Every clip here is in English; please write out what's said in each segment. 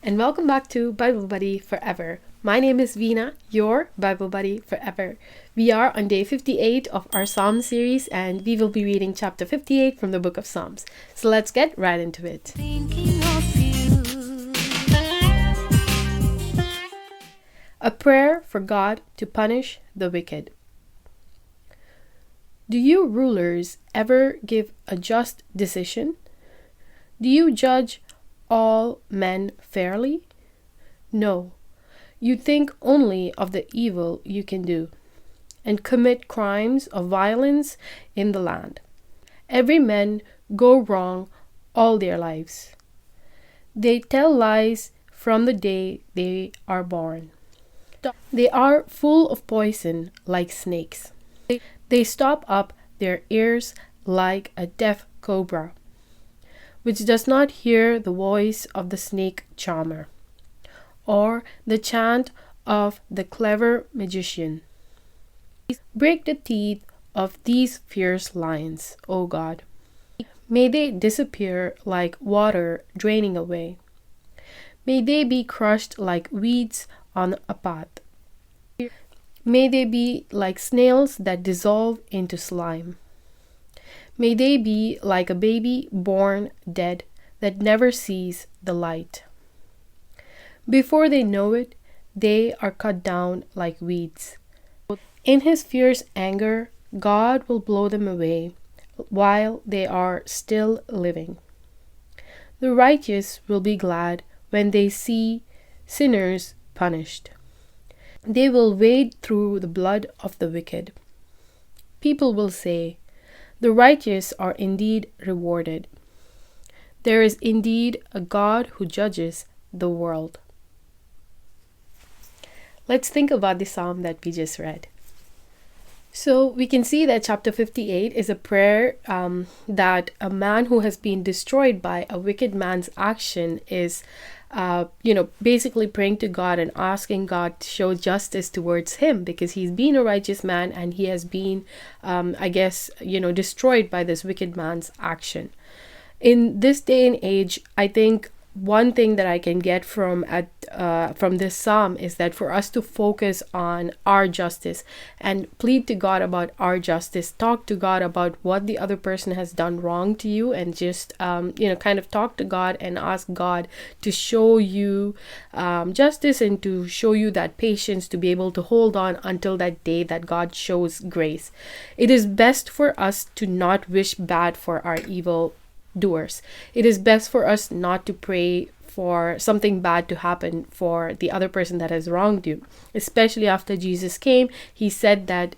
and welcome back to Bible Buddy Forever. My name is Veena, your Bible Buddy Forever. We are on day 58 of our Psalm series, and we will be reading chapter 58 from the book of Psalms. So let's get right into it. A prayer for God to punish the wicked. Do you rulers ever give a just decision? Do you judge all men fairly? No, you think only of the evil you can do, and commit crimes of violence in the land. Every man go wrong all their lives. They tell lies from the day they are born. They are full of poison like snakes. They stop up their ears like a deaf cobra, which does not hear the voice of the snake charmer, or the chant of the clever magician. Break the teeth of these fierce lions, O God. May they disappear like water draining away. May they be crushed like weeds on a path. May they be like snails that dissolve into slime. May they be like a baby born dead that never sees the light. Before they know it, they are cut down like weeds. In his fierce anger, God will blow them away while they are still living. The righteous will be glad when they see sinners punished. They will wade through the blood of the wicked. People will say, "The righteous are indeed rewarded. There is indeed a God who judges the world." Let's think about the psalm that we just read. So we can see that chapter 58 is a prayer that a man who has been destroyed by a wicked man's action is basically praying to God and asking God to show justice towards him, because he's been a righteous man and he has been, destroyed by this wicked man's action. In this day and age, I think one thing that I can get from this psalm is that for us to focus on our justice and plead to God about our justice, talk to God about what the other person has done wrong to you, and just kind of talk to God and ask God to show you justice and to show you that patience to be able to hold on until that day that God shows grace. It is best for us to not wish bad for our evil doers. It is best for us not to pray for something bad to happen for the other person that has wronged you. Especially after Jesus came, he said that,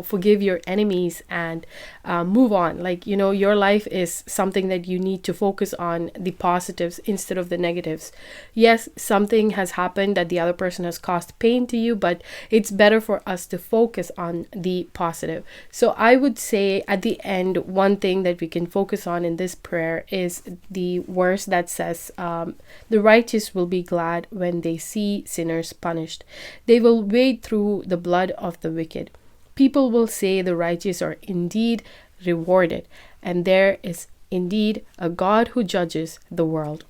forgive your enemies and move on. Your life is something that you need to focus on the positives instead of the negatives. Yes, something has happened that the other person has caused pain to you, but it's better for us to focus on the positive. So I would say at the end, one thing that we can focus on in this prayer is the verse that says, "The righteous will be glad when they see sinners punished. They will wade through the blood of the wicked. People will say the righteous are indeed rewarded, and there is indeed a God who judges the world."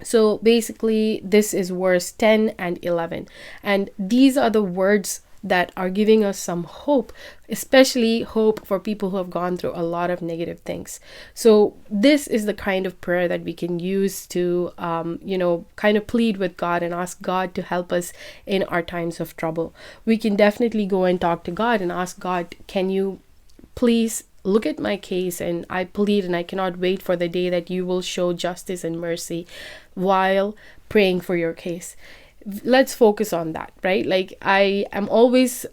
So basically, this is verse 10 and 11. And these are the words that are giving us some hope, especially hope for people who have gone through a lot of negative things. So this is the kind of prayer that we can use to, kind of plead with God and ask God to help us in our times of trouble. We can definitely go and talk to God and ask God, "Can you please look at my case, and I plead and I cannot wait for the day that you will show justice and mercy," while praying for your case. Let's focus on that, right? I am always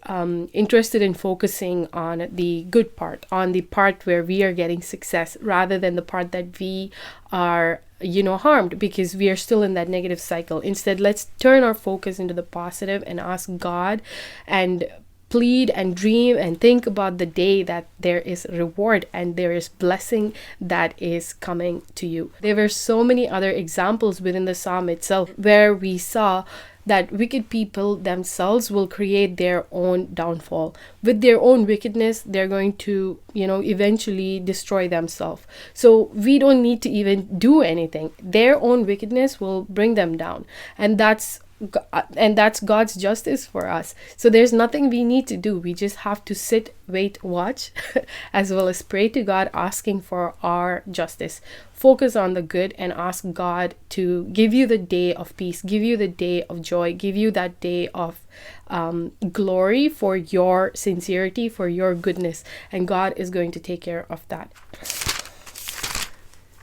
interested in focusing on the good part, on the part where we are getting success, rather than the part that we are harmed because we are still in that negative cycle. Instead, let's turn our focus into the positive and ask God and plead and dream and think about the day that there is reward and there is blessing that is coming to you. There were so many other examples within the psalm itself where we saw that wicked people themselves will create their own downfall. With their own wickedness, they're going to, eventually destroy themselves. So we don't need to even do anything. Their own wickedness will bring them down. And that's God's justice for us. So there's nothing we need to do. We just have to sit, wait, watch, as well as pray to God, asking for our justice. Focus on the good and ask God to give you the day of peace, give you the day of joy, give you that day of glory for your sincerity, for your goodness. And God is going to take care of that.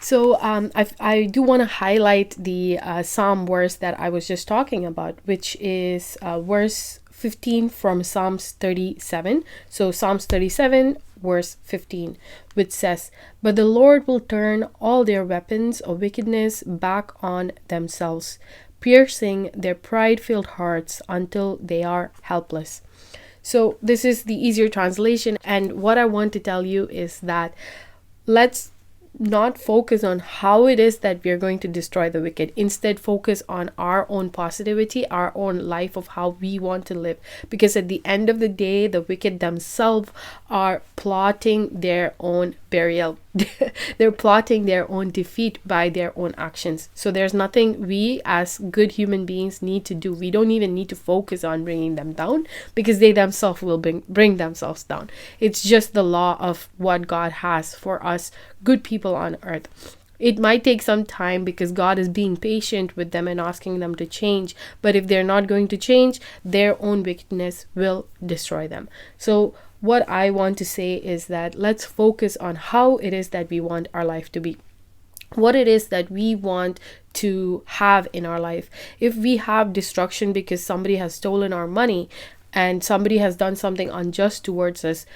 So I do want to highlight the Psalm verse that I was just talking about, which is verse 15 from Psalms 37. So Psalms 37, verse 15, which says, "But the Lord will turn all their weapons of wickedness back on themselves, piercing their pride-filled hearts until they are helpless." So this is the easier translation. And what I want to tell you is that let's not focus on how it is that we are going to destroy the wicked. Instead, focus on our own positivity, our own life of how we want to live. Because at the end of the day, the wicked themselves are plotting their own burial. They're plotting their own defeat by their own actions. So there's nothing we as good human beings need to do. We don't even need to focus on bringing them down, because they themselves will bring themselves down. It's just the law of what God has for us good people on earth. It might take some time because God is being patient with them and asking them to change. But if they're not going to change, their own wickedness will destroy them. So what I want to say is that let's focus on how it is that we want our life to be. What it is that we want to have in our life. If we have destruction because somebody has stolen our money and somebody has done something unjust towards us,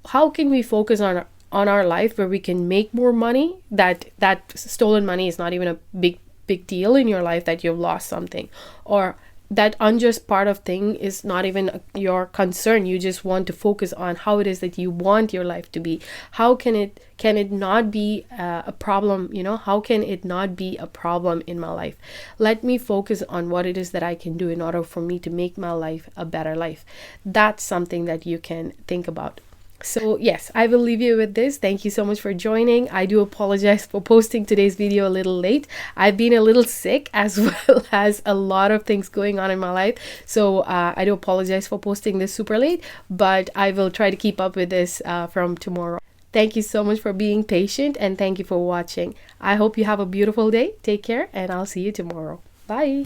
how can we focus on our life where we can make more money? That stolen money is not even a big deal in your life, that you've lost something, or that unjust part of thing is not even your concern. You just want to focus on how it is that you want your life to be. How can it not be a problem? How can it not be a problem in my life? Let me focus on what it is that I can do in order for me to make my life a better life. That's something that you can think about. So yes, I will leave you with this. Thank you so much for joining. I do apologize for posting today's video a little late. I've been a little sick, as well as a lot of things going on in my life. So I do apologize for posting this super late, but I will try to keep up with this from tomorrow. Thank you so much for being patient, and thank you for watching. I hope you have a beautiful day. Take care, and I'll see you tomorrow. Bye.